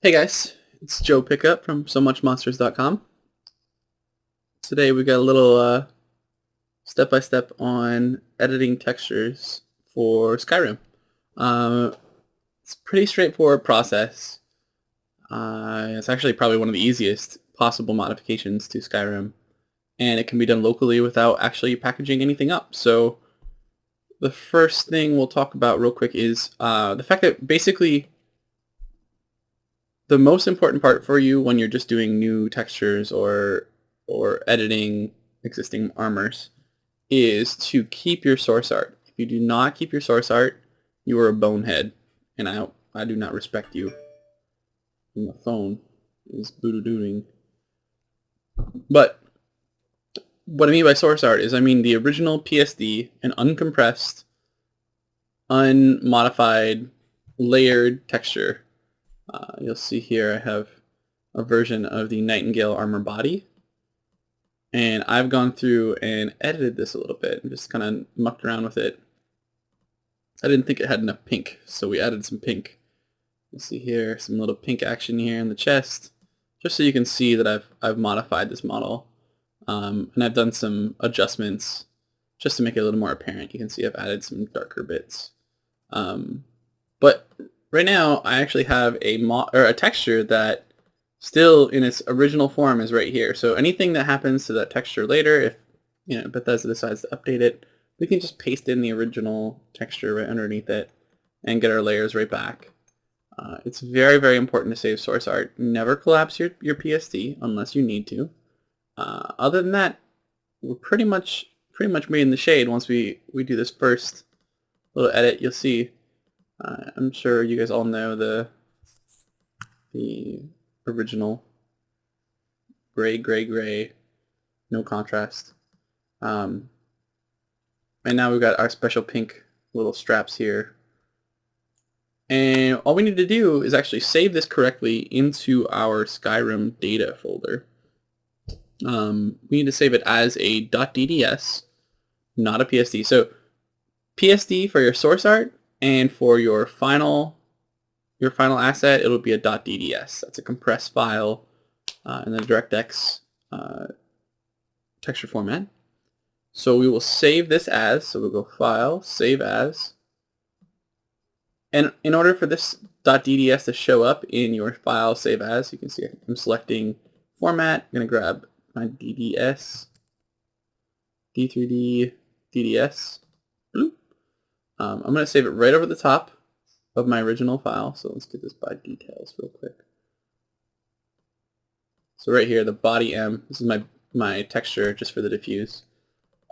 Hey guys, it's Joe Pickup from SoMuchMonsters.com. Today we got a little step-by-step on editing textures for Skyrim. Uh, it's a pretty straightforward process. It's actually probably one of the easiest possible modifications to Skyrim, and it can be done locally without actually packaging anything up. So the first thing we'll talk about real quick is the fact that basically the most important part for you when you're just doing new textures or editing existing armors is to keep your source art. If you do not keep your source art, you are a bonehead, and I do not respect you. And the phone is boo-doo-dooing. But what I mean by source art is I mean the original PSD, an uncompressed, unmodified, layered texture. You'll see here I have a version of the Nightingale armor body, and I've gone through and edited this a little bit and just kind of mucked around with it. I didn't think it had enough pink, so we added some pink. You'll see here some little pink action here in the chest, just so you can see that I've modified this model, and I've done some adjustments just to make it a little more apparent. You can see I've added some darker bits, but right now I actually have a texture that still in its original form is right here. So anything that happens to that texture later, if Bethesda decides to update it, we can just paste in the original texture right underneath it and get our layers right back. It's very, very important to save source art. Never collapse your PSD unless you need to. Other than that, we're pretty much made in the shade once we do this first little edit. You'll see. I'm sure you guys all know the original gray, no contrast. And now we've got our special pink little straps here. And all we need to do is actually save this correctly into our Skyrim data folder. We need to save it as a .dds, not a PSD. So PSD for your source art, and for your final asset, it'll be a .dds. That's a compressed file in the DirectX texture format. So we will save this as, so we'll go File, Save As. And in order for this .dds to show up in your file Save As, you can see I'm selecting Format. I'm going to grab my DDS, D3D, DDS. I'm going to save it right over the top of my original file. So let's get this by details real quick. So right here, the body M, this is my texture just for the diffuse.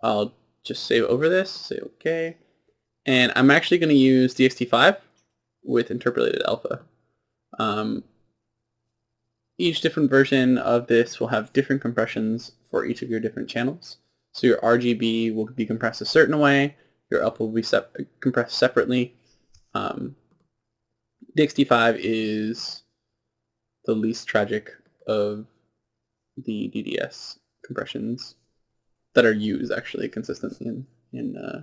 I'll just save over this, say OK. And I'm actually going to use DXT5 with interpolated alpha. Each different version of this will have different compressions for each of your different channels. So your RGB will be compressed a certain way, your up will be compressed separately. DXT5 is the least tragic of the DDS compressions that are used actually consistently in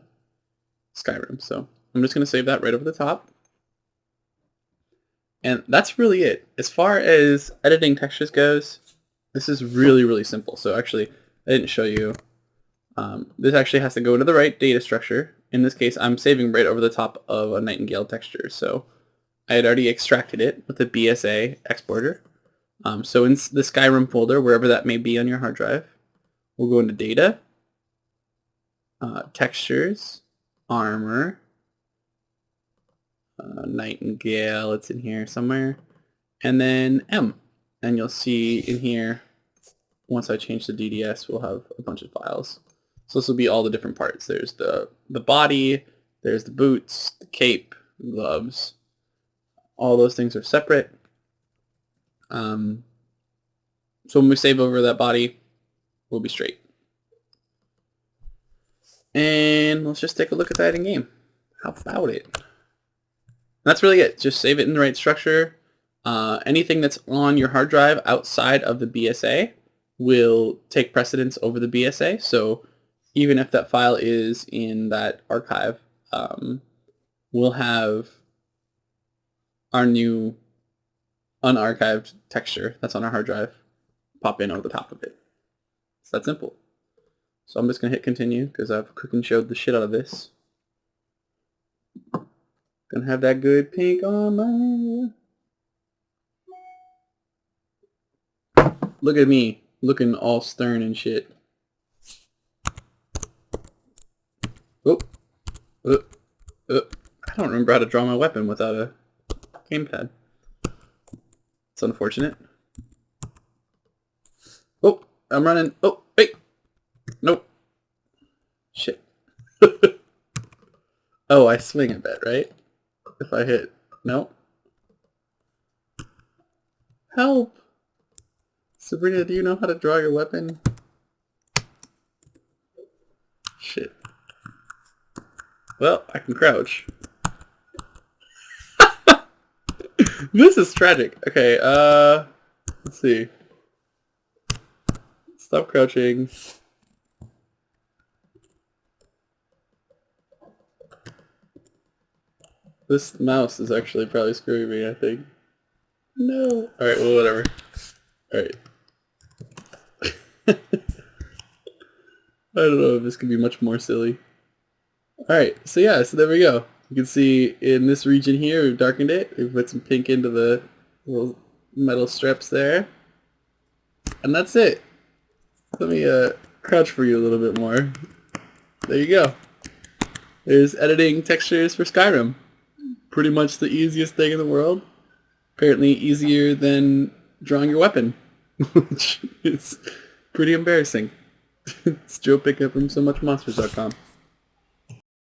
Skyrim. So I'm just going to save that right over the top. And that's really it. As far as editing textures goes, this is really, really simple. So actually, I didn't show you. This actually has to go into the right data structure. In this case, I'm saving right over the top of a Nightingale texture. So I had already extracted it with the BSA exporter. So in the Skyrim folder, wherever that may be on your hard drive, we'll go into Data, Textures, Armor, Nightingale, it's in here somewhere, and then M. And you'll see in here, once I change the DDS, we'll have a bunch of files. So this will be all the different parts. There's the body, there's the boots, the cape, gloves. All those things are separate. So when we save over that body, we'll be straight. And let's just take a look at that in game. How about it? That's really it. Just save it in the right structure. Anything that's on your hard drive outside of the BSA will take precedence over the BSA. So even if that file is in that archive, we'll have our new unarchived texture that's on our hard drive, pop in over the top of it. It's that simple. So I'm just going to hit continue because I've cooking showed the shit out of this. Gonna have that good pink armor. Look at me, looking all stern and shit. Oh, I don't remember how to draw my weapon without a gamepad. It's unfortunate. Oh, I'm running. Oh, wait. Nope. Shit. Oh, I swing a bit, right? If I hit. No. Help! Sabrina, do you know how to draw your weapon? Shit. Well, I can crouch. This is tragic. Okay, let's see. Stop crouching. This mouse is actually probably screwing me, I think. No. Alright, well, whatever. Alright. I don't know if this could be much more silly. Alright, so yeah, so there we go. You can see in this region here, we've darkened it. We've put some pink into the little metal straps there. And that's it. Let me crouch for you a little bit more. There you go. There's editing textures for Skyrim. Pretty much the easiest thing in the world. Apparently easier than drawing your weapon, which is pretty embarrassing. It's Joe Pickup from SoMuchMonsters.com.